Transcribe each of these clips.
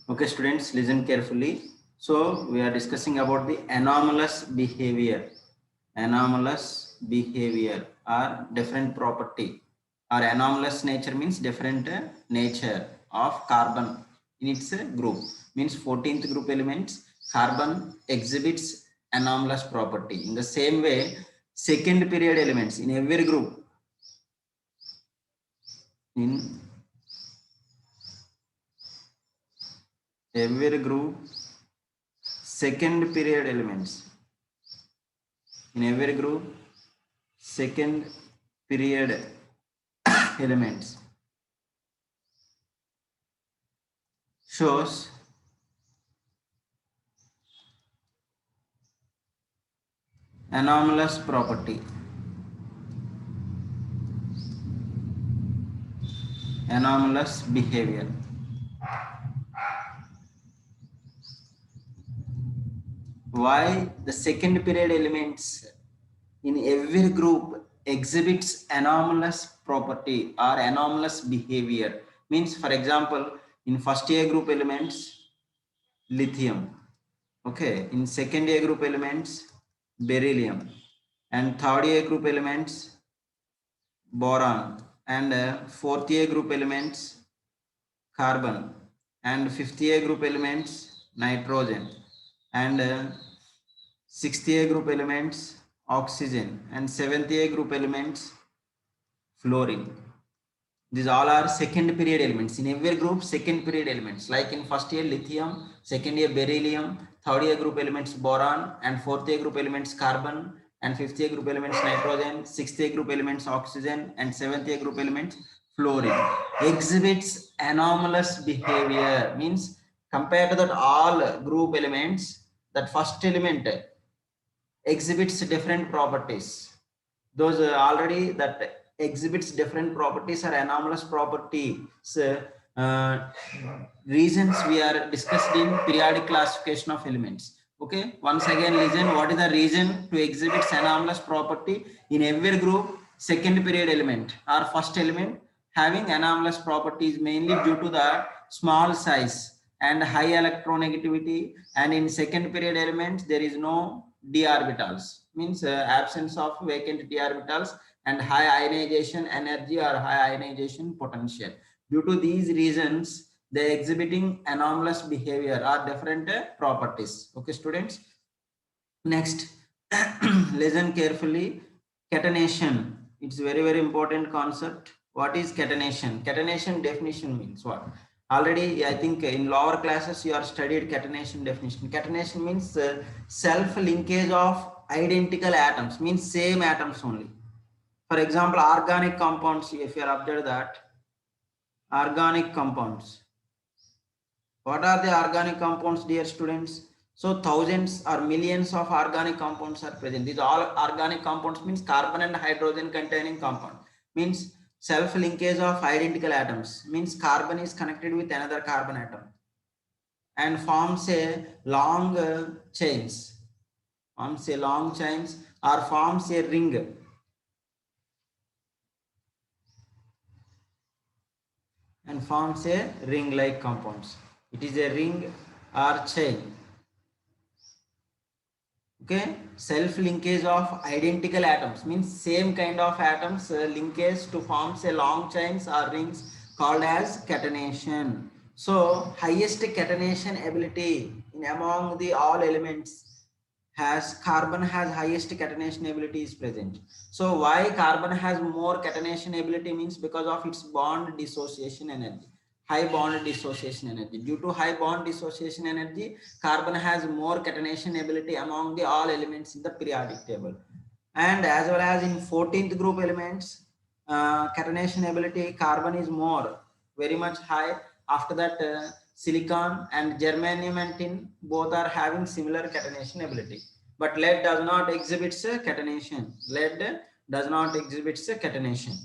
Okay, students, listen carefully. So we are discussing about the anomalous behavior. Anomalous behavior or different property or anomalous nature means different nature of carbon in its group. Means 14th group elements, carbon exhibits anomalous property. In the same way, second period elements in every group, in every group, second period elements in every group, second period elements shows anomalous property, anomalous behavior. Why the second period elements in every group exhibits anomalous property or anomalous behavior? Means, for example, in first year group elements, lithium. Okay, in second year group elements, beryllium, and third year group elements, boron, and fourth year group elements, carbon, and fifth year group elements, nitrogen, and sixth year group elements, oxygen, and seventh year group elements, fluorine. These all are second period elements in every group. Second period elements, like in first year lithium, second year beryllium, third year group elements boron, and fourth year group elements carbon, and fifth year group elements nitrogen, sixth year group elements oxygen, and seventh year group elements fluorine. Exhibits anomalous behavior. Means compared to that all group elements, that first element exhibits different properties. Those already that exhibits different properties are anomalous properties. Uh, Reasons we are discussed in periodic classification of elements. Okay, once again listen, what is the reason to exhibit anomalous property in every group? Second period element or first element having anomalous properties mainly due to the small size and high electronegativity, and in second period elements there is no d orbitals, means absence of vacant d orbitals, and high ionization energy or high ionization potential. Due to these reasons they exhibiting anomalous behavior or different properties. Okay, students, next listen carefully. Catenation, it's very important concept. What is catenation? Catenation definition means what? Already I think in lower classes you are studied catenation definition. Catenation means self linkage of identical atoms, means same atoms only. For example, organic compounds, if you are observed that organic compounds, what are the organic compounds, dear students? So thousands or millions of organic compounds are present. These all organic compounds means carbon and hydrogen containing compound. Means self linkage of identical atoms. Means carbon is connected with another carbon atom and forms a long chains. Forms a long chains or forms a ring. And forms a ring like compounds. It is a ring or chain. Okay, self linkage of identical atoms means same kind of atoms linkage to forms a long chains or rings called as catenation. So highest catenation ability in among the all elements has carbon, has highest catenation ability is present. So why carbon has more catenation ability means because of its bond dissociation energy, high bond dissociation energy. Due to high bond dissociation energy, carbon has more catenation ability among the all elements in the periodic table. And as well as in 14th group elements, catenation ability carbon is more, very much high. After that silicon and germanium and tin both are having similar catenation ability, but lead does not exhibit catenation. Lead does not exhibit catenation.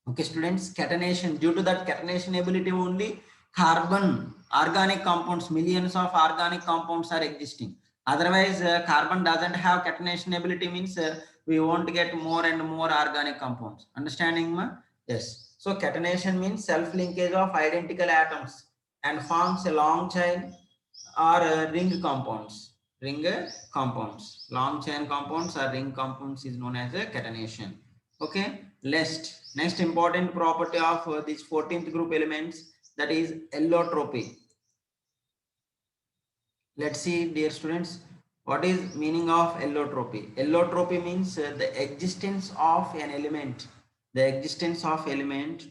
Okay, students, catenation, due to that catenation ability only carbon, organic compounds, millions of organic compounds are existing. Otherwise carbon doesn't have catenation ability, means we won't get more and more organic compounds. Understanding ma? Yes. So catenation means self linkage of identical atoms and forms a long chain or ring compounds. Ring compounds. Long chain compounds or ring compounds is known as a catenation. Okay. Next important property of these 14th group elements, that is allotropy. Let's see, dear students, what is meaning of allotropy. Allotropy means the existence of an element,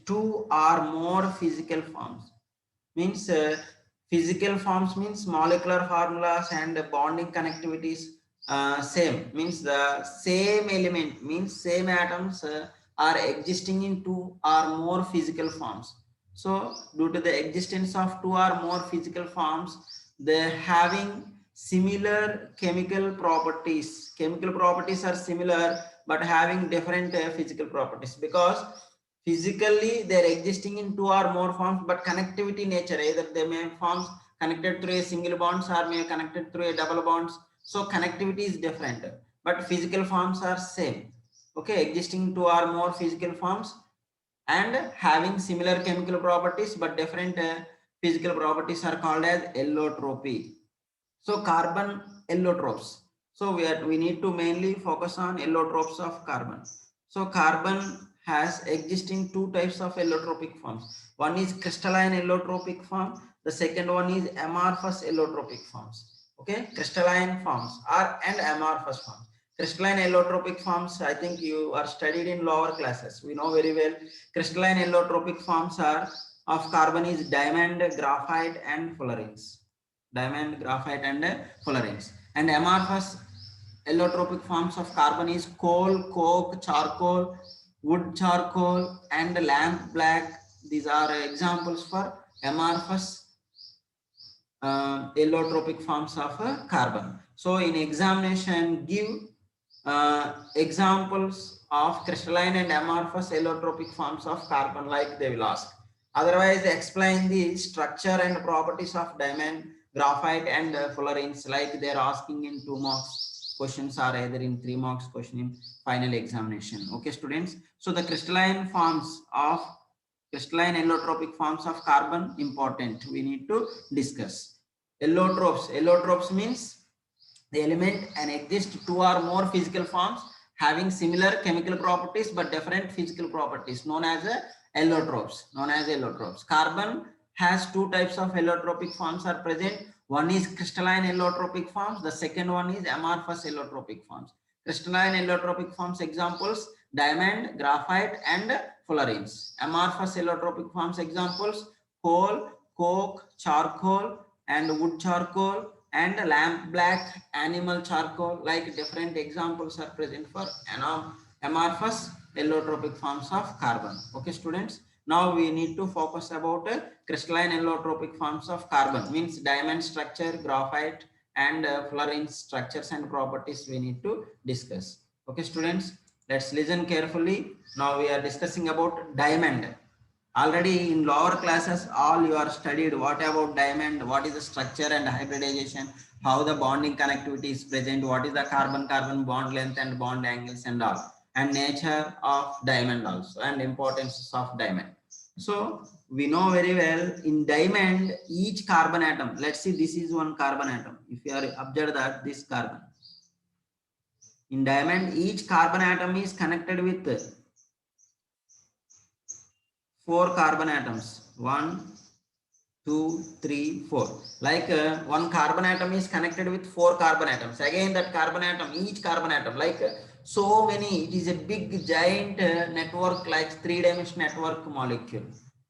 two or more physical forms. Means physical forms means molecular formulas and bonding connectivities same, means the same element, means same atoms are existing in two or more physical forms. So due to the existence of two or more physical forms, they having similar chemical properties. Chemical properties are similar but having different physical properties, because physically they are existing in two or more forms, but connectivity nature, either they may forms connected through a single bonds or may connected through a double bonds. So connectivity is different, but physical forms are same. Okay, existing two or more physical forms and having similar chemical properties but different physical properties are called as allotropy. So carbon allotropes. So we need to mainly focus on allotropes of carbon. So carbon has existing two types of allotropic forms. One is crystalline allotropic form. The second one is amorphous allotropic forms. Okay, crystalline forms are and amorphous forms. Crystalline allotropic forms, I think you are studied in lower classes. We know very well. Crystalline allotropic forms are of carbon is diamond, graphite, and fullerenes. Diamond, graphite, and fullerenes. And amorphous allotropic forms of carbon is coal, coke, charcoal, wood charcoal, and lamp black. These are examples for amorphous allotropic forms of carbon. So in examination, give examples of crystalline and amorphous allotropic forms of carbon, like they will ask. Otherwise, explain the structure and properties of diamond, graphite, and fullerenes, like they are asking in 2 marks questions, or either in 3 marks question in final examination. Okay, students. So the crystalline allotropic forms of carbon, important, we need to discuss. Allotropes means the element and exist two or more physical forms having similar chemical properties but different physical properties, known as allotropes. Carbon has two types of allotropic forms are present. One is crystalline allotropic forms. The second one is amorphous allotropic forms. Crystalline allotropic forms examples: diamond, graphite, and fullerenes. Amorphous allotropic forms examples: coal, coke, charcoal, and wood charcoal, and lamp black, animal charcoal. Like different examples are present for amorphous allotropic forms of carbon. Okay, students. Now we need to focus about crystalline allotropic forms of carbon, means diamond structure, graphite, and fullerene structures and properties we need to discuss. Okay, students, let's listen carefully. Now we are discussing about diamond. Already in lower classes, all you are studied what about diamond, what is the structure and hybridization, how the bonding connectivity is present, what is the carbon-carbon bond length and bond angles and all, and nature of diamond also, and importance of diamond. So we know very well in diamond, each carbon atom, let's see, this is one carbon atom. If you are observe that this carbon, in diamond, each carbon atom is connected with 4 carbon atoms. 1, 2, 3, 4. Like one carbon atom is connected with 4 carbon atoms. Again, that carbon atom, each carbon atom, like so many, it is a big giant network, like 3-dimensional network molecule.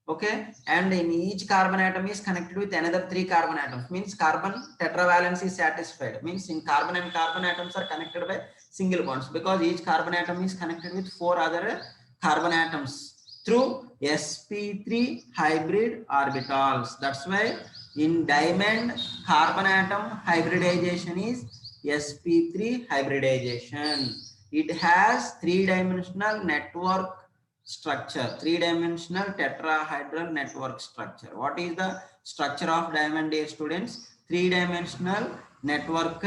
Okay, and in each carbon atom is connected with another 3 carbon atoms. Means carbon tetravalence is satisfied. Means in carbon and carbon atoms are connected by single bonds, because each carbon atom is connected with 4 other carbon atoms through sp3 hybrid orbitals. That's why in diamond, carbon atom hybridization is sp3 hybridization. It has 3-dimensional network structure, 3-dimensional tetrahedral network structure. What is the structure of diamond, dear students? 3-dimensional network,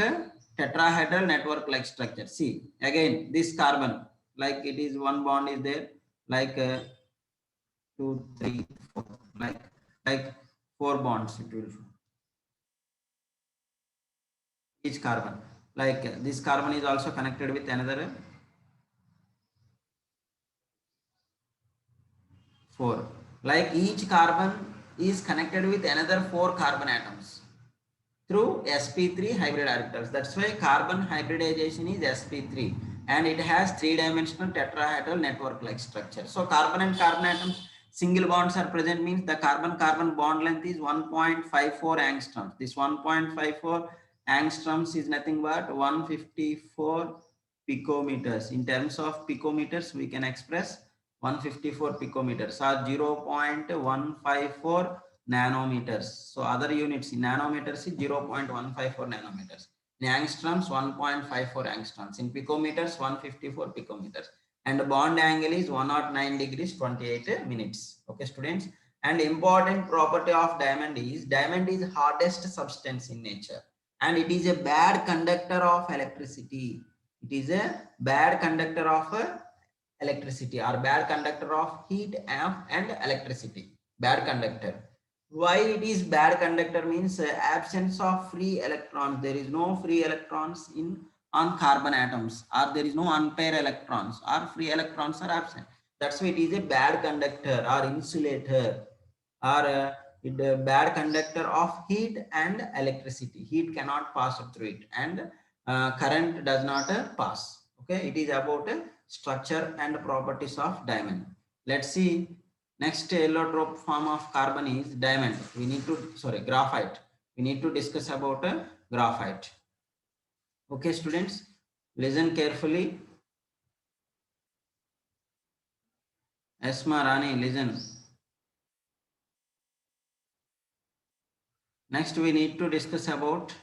tetrahedral network like structure. See, again, this carbon, like it is one bond is there, like 2, 3, 4, like 4 bonds it will form. Each carbon, like this carbon is also connected with another 4, like each carbon is connected with another 4 carbon atoms through sp3 hybrid orbitals. That's why carbon hybridization is sp3, and it has 3-dimensional tetrahedral network like structure. So carbon and carbon atoms single bonds are present, means the carbon carbon bond length is 1.54 angstroms. This 1.54 angstroms is nothing but 154 picometers. In terms of picometers, we can express 154 picometers or 0.154 nanometers. So other units in nanometers is 0.154 nanometers. In angstroms, 1.54 angstroms. In picometers, 154 picometers. And the bond angle is 109 degrees 28 minutes. Okay, students. And important property of diamond is hardest substance in nature, and it is a bad conductor of electricity. It is a bad conductor of electricity, or bad conductor of heat and electricity. Bad conductor. Why it is bad conductor means absence of free electrons. There is no free electrons in on carbon atoms, or there is no unpaired electrons, or free electrons are absent. That's why it is a bad conductor or insulator, or it a bad conductor of heat and electricity. Heat cannot pass through it, and current does not pass. Okay, it is about structure and properties of diamond. Let's see. Next allotrope form of carbon is diamond. We need to, sorry, graphite. We need to discuss about graphite. Okay, students, listen carefully. Esma Rani, listen. Next, we need to discuss about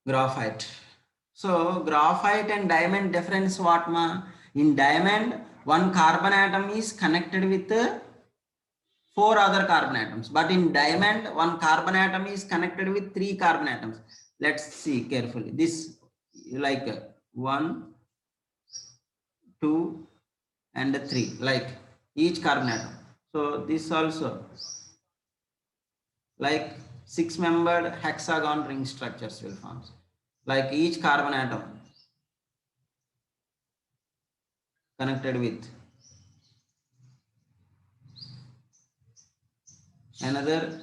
graphite. So, graphite and diamond difference what ma? In diamond, one carbon atom is connected with 4 other carbon atoms, but in diamond, one carbon atom is connected with 3 carbon atoms. Let's see carefully. This like 1, 2, and 3, like each carbon atom. So this also like 6-membered hexagon ring structures will form. Like each carbon atom connected with another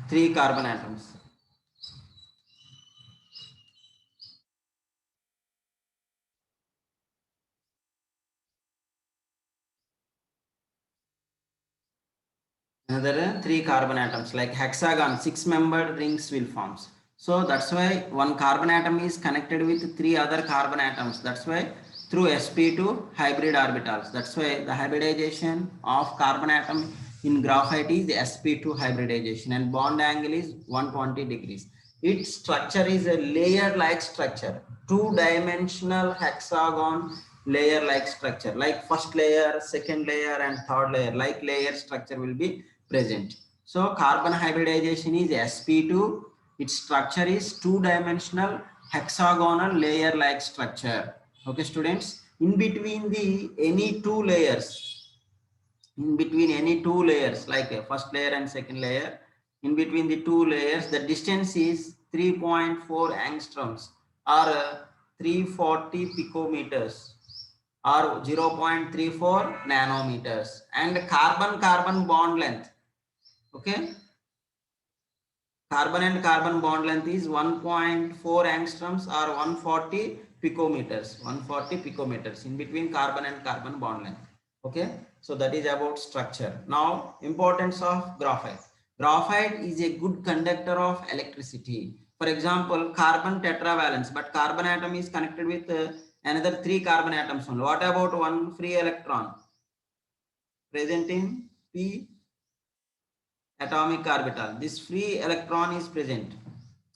3 carbon atoms. Another 3 carbon atoms, like hexagon, 6-membered rings will form. So that's why one carbon atom is connected with 3 other carbon atoms. That's why through sp2 hybrid orbitals. That's why the hybridization of carbon atom in graphite is sp2 hybridization, and bond angle is 120 degrees. Its structure is a layer-like structure, 2-dimensional hexagon layer-like structure, like first layer, second layer, and third layer, like layer structure will be present. So carbon hybridization is sp2. Its structure is 2-dimensional hexagonal layer-like structure. Okay, students. In between any two layers, like first layer and second layer, in between the 2 layers, the distance is 3.4 angstroms, or 340 picometers, or 0.34 nanometers, and carbon carbon bond length. Okay, carbon and carbon bond length is 1.4 angstroms, or 140 picometers. 140 picometers in between carbon and carbon bond length. Okay, so that is about structure. Now, importance of graphite. Graphite is a good conductor of electricity. For example, carbon tetravalence, but carbon atom is connected with another 3 carbon atoms only. What about one free electron present in p atomic orbital? This free electron is present,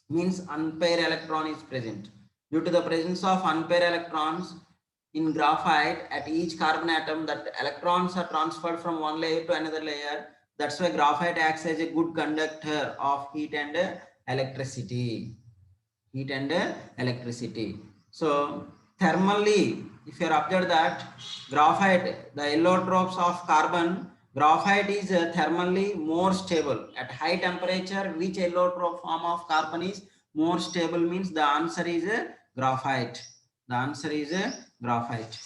means unpaired electron is present. Due to the presence of unpaired electrons in graphite at each carbon atom, that electrons are transferred from one layer to another layer. That's why graphite acts as a good conductor of heat and electricity. So thermally, if you are observed that graphite, the allotropes of carbon, graphite is thermally more stable at high temperature. Which allotrope form of carbon is more stable? Means the answer is graphite. The answer is graphite.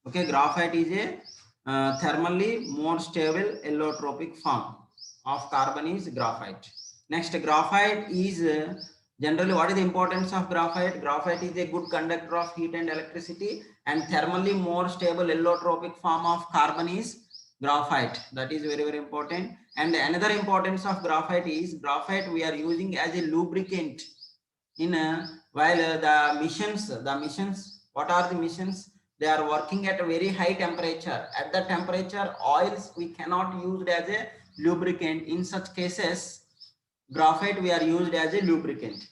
Okay, graphite is a thermally more stable allotropic form of carbon is graphite. Next, graphite is generally, what is the importance of graphite? Graphite is a good conductor of heat and electricity, and thermally more stable allotropic form of carbon is graphite. That is very, very important. And another importance of graphite is graphite we are using as a lubricant in while the missions, what are the missions? They are working at a very high temperature. At the temperature, oils we cannot use as a lubricant. In such cases, graphite we are used as a lubricant.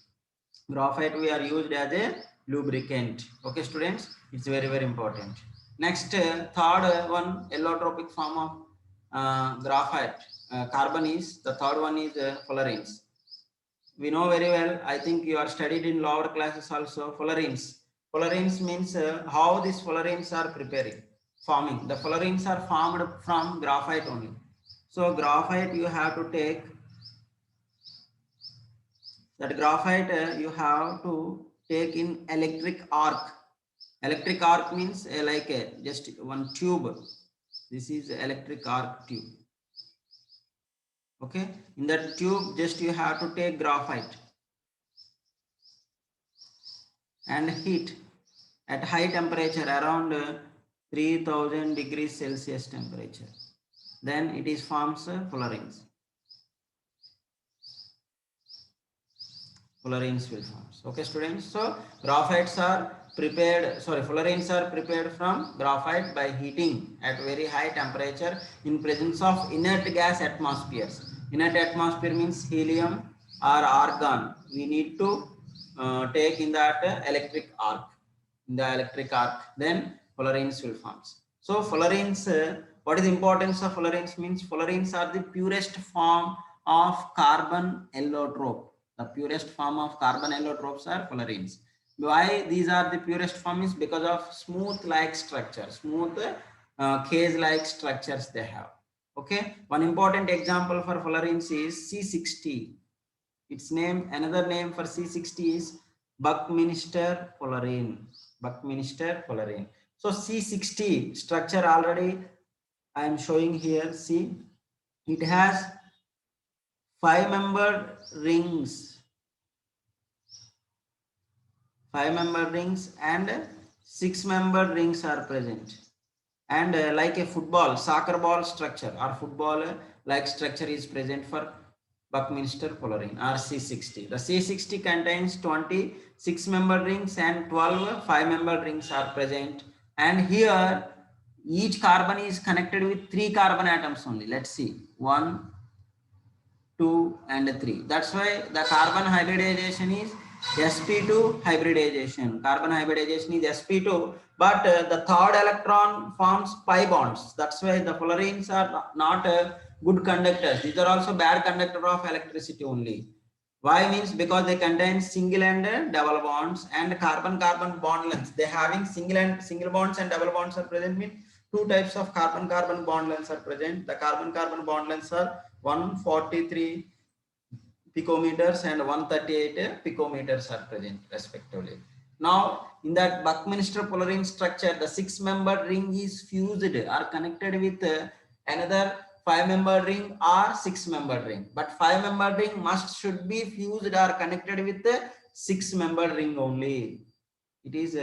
Graphite we are used as a lubricant. Okay, students, it's very, very important. Next, third one, allotropic form of graphite carbon is, the third one is fullerenes. We know very well, I think you are studied in lower classes also, fullerenes. Fullerenes means how these fullerenes are preparing, forming. The fullerenes are formed from graphite only. So graphite you have to take, that graphite you have to take in electric arc. Electric arc means like just one tube. This is electric arc tube. Okay, in that tube just you have to take graphite and heat at high temperature around 3000 degrees Celsius temperature. Then it is forms fullerenes. Fullerenes will form. Okay, students. So graphites are prepared. Sorry, fullerenes are prepared from graphite by heating at very high temperature in presence of inert gas atmospheres. Inert atmosphere means helium or argon. We need to take in that electric arc. In the electric arc, then fullerenes will form. So fullerenes, what is the importance of fullerenes? Means fullerenes are the purest form of carbon allotrope. The purest form of carbon allotropes are fullerenes. Why these are the purest form is because of smooth like structure, smooth case like structures they have. Okay, one important example for fullerenes is C60. Its name, another name for C60 is Buckminster fullerene. Buckminster fullerene. So C60 structure already I am showing here. See, it has 5-membered rings, 5-membered rings and 6-membered rings are present. And like a football, soccer ball structure or football like structure is present for Buckminster fullerene or C60. The C60 contains 20 6-membered rings and 12 5-membered rings are present. And here each carbon is connected with 3 carbon atoms only. Let's see, 1, 2 and 3. That's why the carbon hybridization is sp2 hybridization. Carbon hybridization is sp2, but the third electron forms pi bonds. That's why the fullerenes are not good conductors. These are also bad conductor of electricity only. Why? Means because they contain single and double bonds and carbon-carbon bond lengths. They having single bonds and double bonds are present. Means two types of carbon-carbon bond lengths are present. The carbon-carbon bond lengths are 143 picometers and 138 picometers are present respectively. Now in that Buckminster fullerene structure, the 6-membered ring is fused or connected with another 5-membered ring or 6-membered ring, but 5-membered ring should be fused or connected with the 6-membered ring only. It is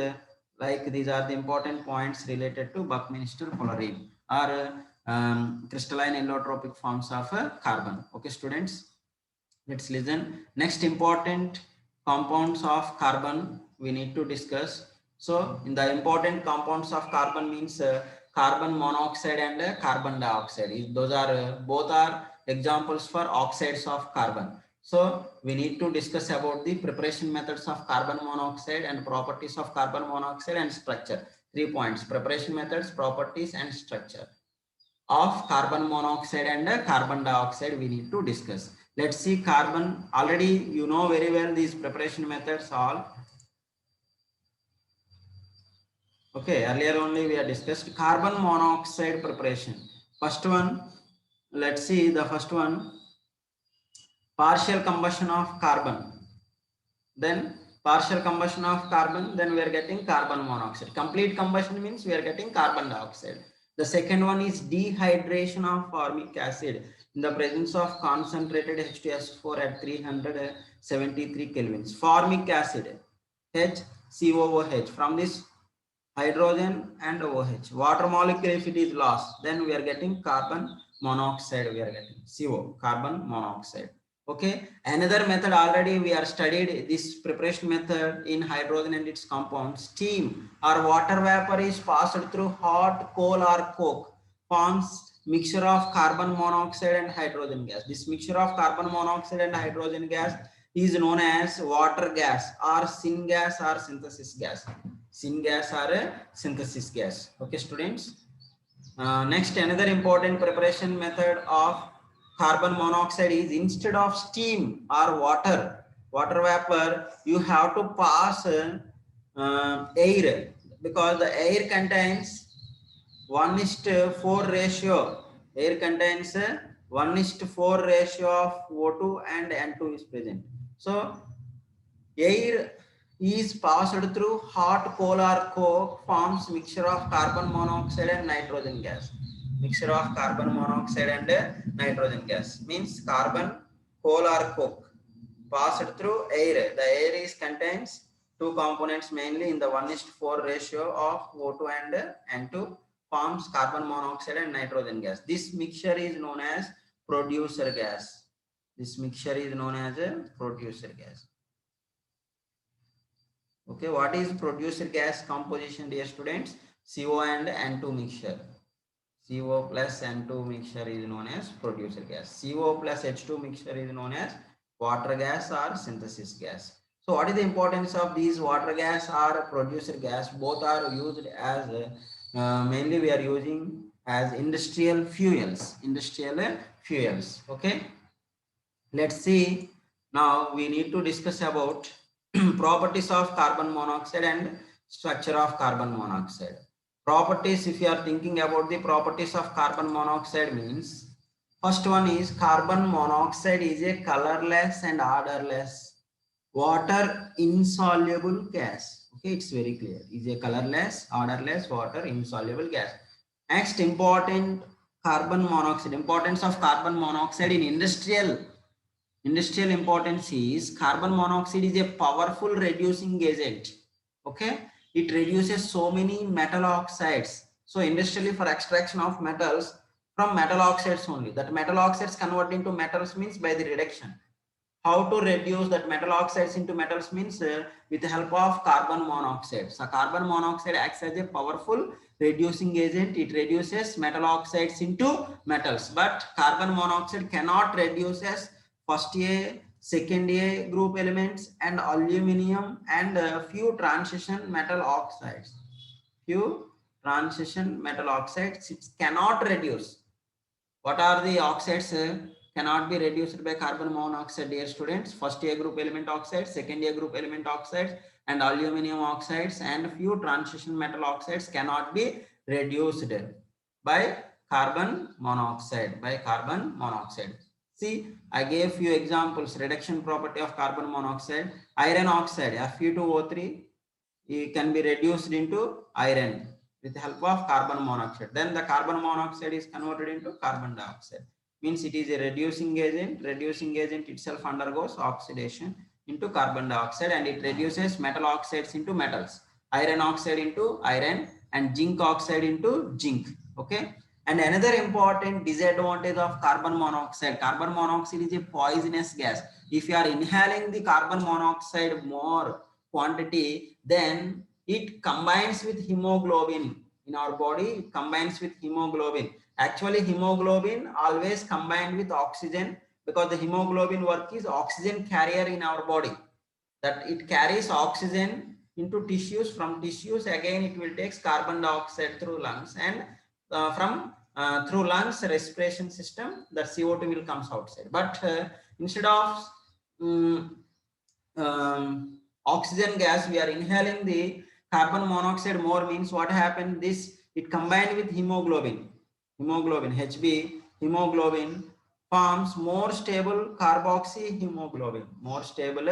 like these are the important points related to Buckminster fullerene or crystalline allotropic forms of carbon. Okay, students, let's listen. Next important compounds of carbon we need to discuss. So in the important compounds of carbon means carbon monoxide and carbon dioxide. Those are both are examples for oxides of carbon. So we need to discuss about the preparation methods of carbon monoxide and properties of carbon monoxide and structure. 3 points: preparation methods, properties and structure of carbon monoxide and carbon dioxide we need to discuss. Let's see carbon. Already you know very well these preparation methods all. Okay, earlier only we had discussed carbon monoxide preparation. First one, let's see the first one, partial combustion of carbon. Then partial combustion of carbon, then we are getting carbon monoxide. Complete combustion means we are getting carbon dioxide. The second one is dehydration of formic acid in the presence of concentrated H2SO4 at 373 kelvins. Formic acid, HCOOH, from this hydrogen and OH. Water molecule, if it is lost, then we are getting carbon monoxide, we are getting CO, carbon monoxide. Okay, another method already we are studied this preparation method in hydrogen and its compounds. Steam or water vapor is passed through hot coal or coke, forms mixture of carbon monoxide and hydrogen gas. This mixture of carbon monoxide and hydrogen gas is known as water gas or syngas or synthesis gas. Syngas or a synthesis gas. Okay, students. Next, another important preparation method of carbon monoxide is instead of steam or water vapor, you have to pass air, because the air contains 1:4 ratio. Air contains 1:4 ratio of O2 and N2 is present. So air is passed through hot coal or coke, forms mixture of carbon monoxide and nitrogen gas. Mixture of carbon monoxide and nitrogen gas means carbon, coal or coke passed through air. The air is contains two components mainly in the 1:4 ratio of O2 and N2, forms carbon monoxide and nitrogen gas. This mixture is known as producer gas. This mixture is known as a producer gas. Okay, what is producer gas composition, dear students? CO and N2 mixture. CO plus N2 mixture is known as producer gas. CO plus H2 mixture is known as water gas or synthesis gas. So what is the importance of these water gas or producer gas? Both are used as mainly we are using as industrial fuels. Industrial fuels. Okay. Let's see. Now we need to discuss about properties of carbon monoxide and structure of carbon monoxide. Properties, if you are thinking about the properties of carbon monoxide, means first one is carbon monoxide is a colorless and odorless water insoluble gas. Okay, it's very clear. Is a colorless, odorless water insoluble gas. Next, importance of carbon monoxide in industrial importance is carbon monoxide is a powerful reducing agent. Okay, it reduces so many metal oxides. So industrially, for extraction of metals from metal oxides only, that metal oxides convert into metals means by the reduction. How to reduce that metal oxides into metals means with the help of carbon monoxide. So carbon monoxide acts as a powerful reducing agent. It reduces metal oxides into metals, but carbon monoxide cannot reduce as first A, second A group elements and aluminum and few transition metal oxides. Few transition metal oxides it cannot reduce. What are the oxides cannot be reduced by carbon monoxide, dear students? First A group element oxides, second A group element oxides and aluminum oxides and few transition metal oxides cannot be reduced by carbon monoxide. See, I gave few examples. Reduction property of carbon monoxide. Iron oxide, Fe2O3, it can be reduced into iron with the help of carbon monoxide. Then the carbon monoxide is converted into carbon dioxide. Means it is a reducing agent. Reducing agent itself undergoes oxidation into carbon dioxide and it reduces metal oxides into metals. Iron oxide into iron and zinc oxide into zinc. Okay. And another important disadvantage of carbon monoxide. Carbon monoxide is a poisonous gas. If you are inhaling the carbon monoxide more quantity, then it combines with hemoglobin in our body. It combines with hemoglobin. Actually, hemoglobin always combined with oxygen because the hemoglobin work is oxygen carrier in our body. That it carries oxygen into tissues. From tissues again it will take carbon dioxide through lungs and through lungs respiration system that CO2 will comes outside. But instead of oxygen gas, we are inhaling the carbon monoxide more means what happened? This it combined with hemoglobin. Hemoglobin Hb, hemoglobin forms more stable carboxyhemoglobin. More stable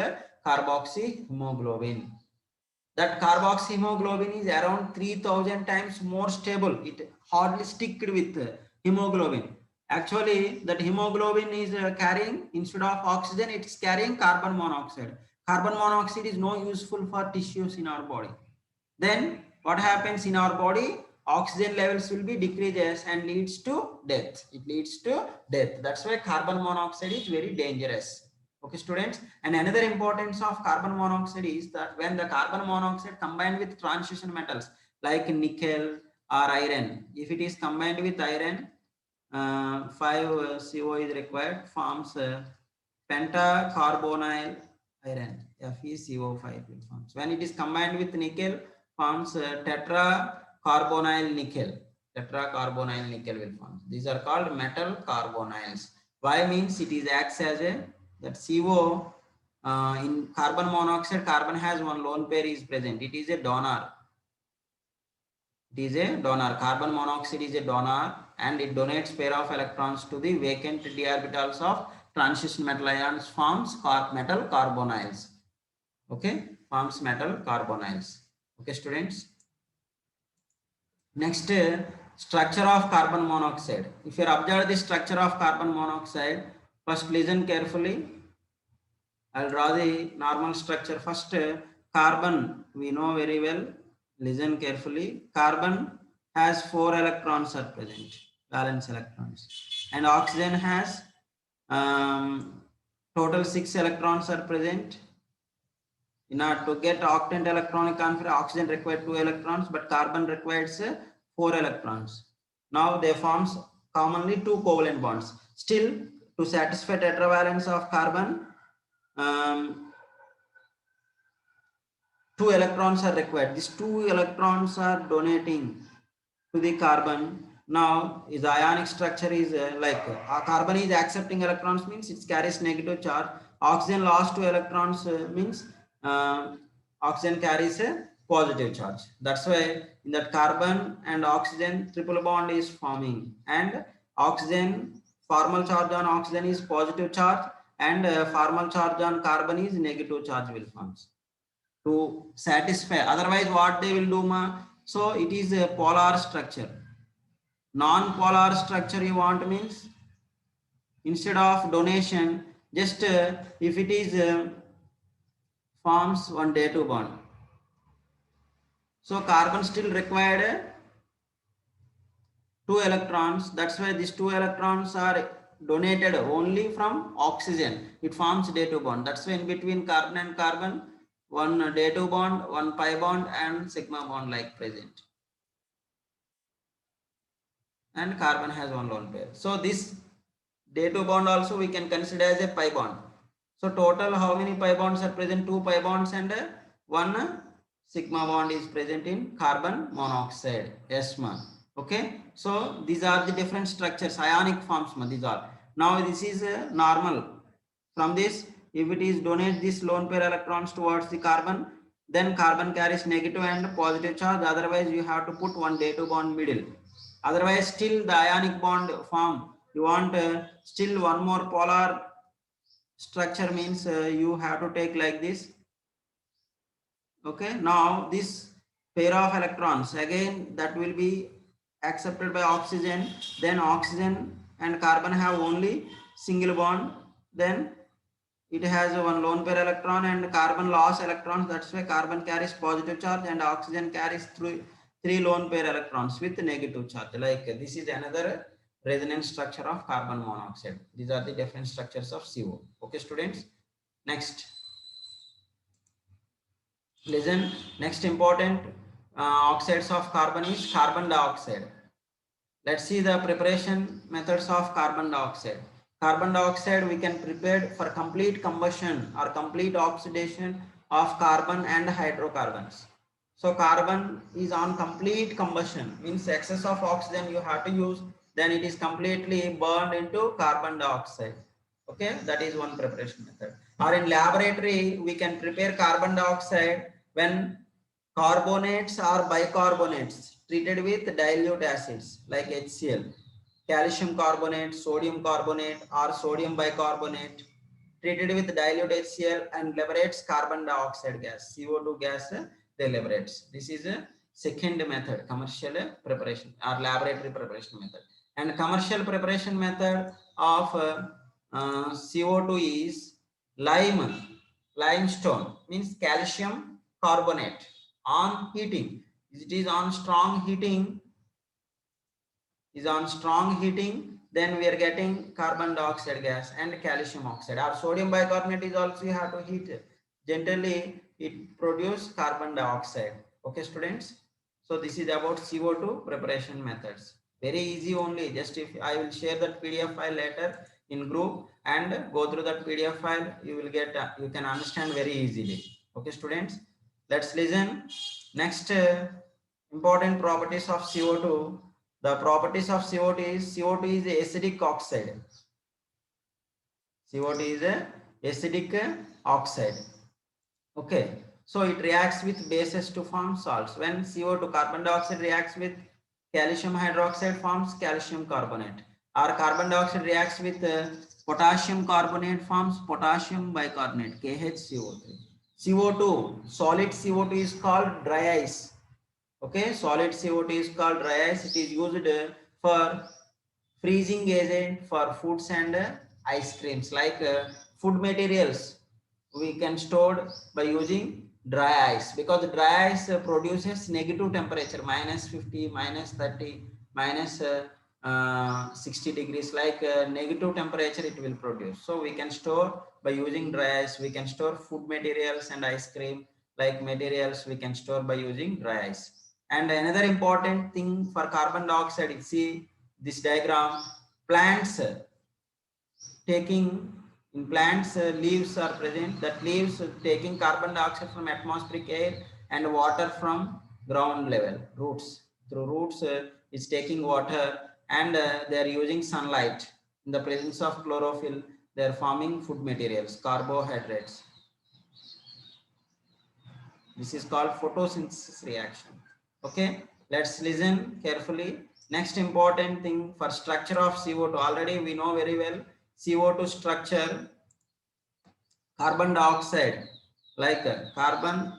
carboxyhemoglobin. That carboxyhemoglobin is around 3000 times more stable. It hardly sticked with hemoglobin. Actually, that hemoglobin is carrying, instead of oxygen, it's carrying carbon monoxide. Carbon monoxide is no useful for tissues in our body. Then what happens in our body? Oxygen levels will be decreases and leads to death. It leads to death. That's why carbon monoxide is very dangerous. Okay, students. And another importance of carbon monoxide is that when the carbon monoxide combined with transition metals like nickel or iron, if it is combined with iron, 5 CO is required, forms pentacarbonyl iron, FeCO5 will forms. When it is combined with nickel, forms tetracarbonyl nickel. Tetracarbonyl nickel will form. These are called metal carbonyls. Why means it is acts as a that CO in carbon monoxide. Carbon has one lone pair is present. It is a donor. It is a donor. Carbon monoxide is a donor and it donates pair of electrons to the vacant d orbitals of transition metal ions, forms metal carbonyls. Okay, forms metal carbonyls. Okay, students. Next, structure of carbon monoxide. If you observe the structure of carbon monoxide, first listen carefully. I'll draw the normal structure. First, carbon we know very well. Listen carefully. Carbon has 4 electrons are present, valence electrons, and oxygen has total 6 electrons are present. In order to get octant electronic configuration, oxygen required 2 electrons, but carbon requires 4 electrons. Now they forms commonly 2 covalent bonds. Still, to satisfy tetravalence of carbon, 2 electrons are required. These 2 electrons are donating to the carbon. Now is ionic structure is like carbon is accepting electrons means it carries negative charge. Oxygen lost 2 electrons means oxygen carries a positive charge. That's why in that carbon and oxygen triple bond is forming, and oxygen formal charge on oxygen is positive charge and formal charge on carbon is negative charge will forms to satisfy. Otherwise what they will do ma? So it is a polar structure. Non-polar structure you want means instead of donation, just if it is forms one day-2 bond. So carbon still required 2 electrons. That's why these 2 electrons are donated only from oxygen. It forms day-2 bond. That's why in between carbon and carbon, one day-2 bond, one pi bond, and sigma bond like present. And carbon has one lone pair. So this day-2 bond also we can consider as a pi bond. So total how many pi bonds are present? 2 pi bonds and one sigma bond is present in carbon monoxide. Yes, ma. Okay. So these are the different structures, ionic forms, ma. These are. Now this is normal. From this, if it is donate this lone pair electrons towards the carbon, then carbon carries negative and positive charge. Otherwise, you have to put one day-2 bond middle. Otherwise, still the ionic bond form. You want still one more polar structure means you have to take like this. Okay. Now this pair of electrons again that will be accepted by oxygen. Then oxygen and carbon have only single bond. Then it has one lone pair electron and carbon loss electrons. That's why carbon carries positive charge and oxygen carries 3 lone pair electrons with negative charge. Like this is another resonance structure of carbon monoxide. These are the different structures of CO. Okay, students. Next, listen. Next important oxides of carbon is carbon dioxide. Let's see the preparation methods of carbon dioxide. Carbon dioxide we can prepare for complete combustion or complete oxidation of carbon and hydrocarbons. So carbon is on complete combustion, means excess of oxygen you have to use, then it is completely burned into carbon dioxide. Okay, that is one preparation method. Or in laboratory we can prepare carbon dioxide when Carbonates or bicarbonates treated with dilute acids like HCl, calcium carbonate, sodium carbonate or sodium bicarbonate treated with dilute HCl and liberates carbon dioxide gas, CO2 gas, they liberates. This is a second method, commercial preparation or laboratory preparation method. And commercial preparation method of CO2 is limestone, means calcium carbonate on heating. It is on strong heating, then we are getting carbon dioxide gas and calcium oxide. Or sodium bicarbonate is also you have to heat. Generally, it produce carbon dioxide. Okay, students. So this is about CO2 preparation methods. Very easy only. Just if I will share that PDF file later in group and go through that PDF file, you will get you can understand very easily. Okay, students. Let's listen. Next important properties of CO2. The properties of CO2 is acidic oxide. CO2 is a acidic oxide. Okay, so it reacts with bases to form salts. When CO2 carbon dioxide reacts with calcium hydroxide forms calcium carbonate, or carbon dioxide reacts with potassium carbonate forms potassium bicarbonate, KHCO3. CO2, solid CO2 is called dry ice. Okay, solid CO2 is called dry ice. It is used for freezing agent for foods and ice creams, like food materials we can store by using dry ice, because dry ice produces negative temperature, -50, -30, -60 degrees, like negative temperature it will produce. So we can store by using dry ice. We can store food materials and ice cream like materials we can store by using dry ice. And another important thing for carbon dioxide, see this diagram, plants taking in plants leaves are present, that leaves taking carbon dioxide from atmospheric air and water from ground level, roots, through roots is taking water, and they are using sunlight. In the presence of chlorophyll, they are forming food materials, carbohydrates. This is called photosynthesis reaction. Okay, let's listen carefully. Next important thing for structure of CO2, already we know very well CO2 structure. Carbon dioxide, like carbon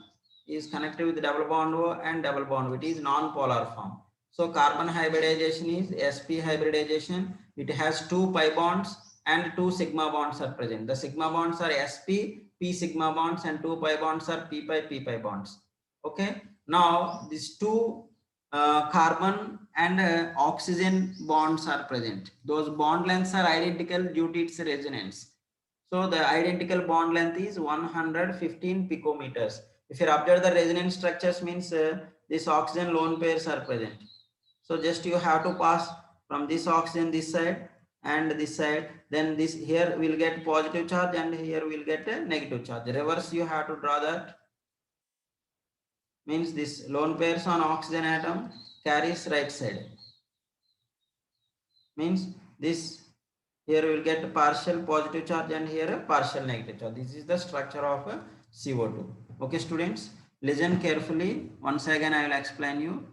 is connected with double bond O and double bond, it is non-polar form. So carbon hybridization is sp hybridization. It has 2 pi bonds and 2 sigma bonds are present. The sigma bonds are sp p sigma bonds, and 2 pi bonds are p pi bonds. Okay, now these 2 carbon and oxygen bonds are present. Those bond lengths are identical due to its resonance. So the identical bond length is 115 picometers. If you observe the resonance structures, means this oxygen lone pairs are present. So just you have to pass from this oxygen this side and this side, then this here will get positive charge and here will get a negative charge. Reverse you have to draw that. Means this lone pairs on oxygen atom carries right side. Means this here we will get a partial positive charge and here a partial negative charge. This is the structure of a CO2. Okay, students, listen carefully. Once again, I will explain you.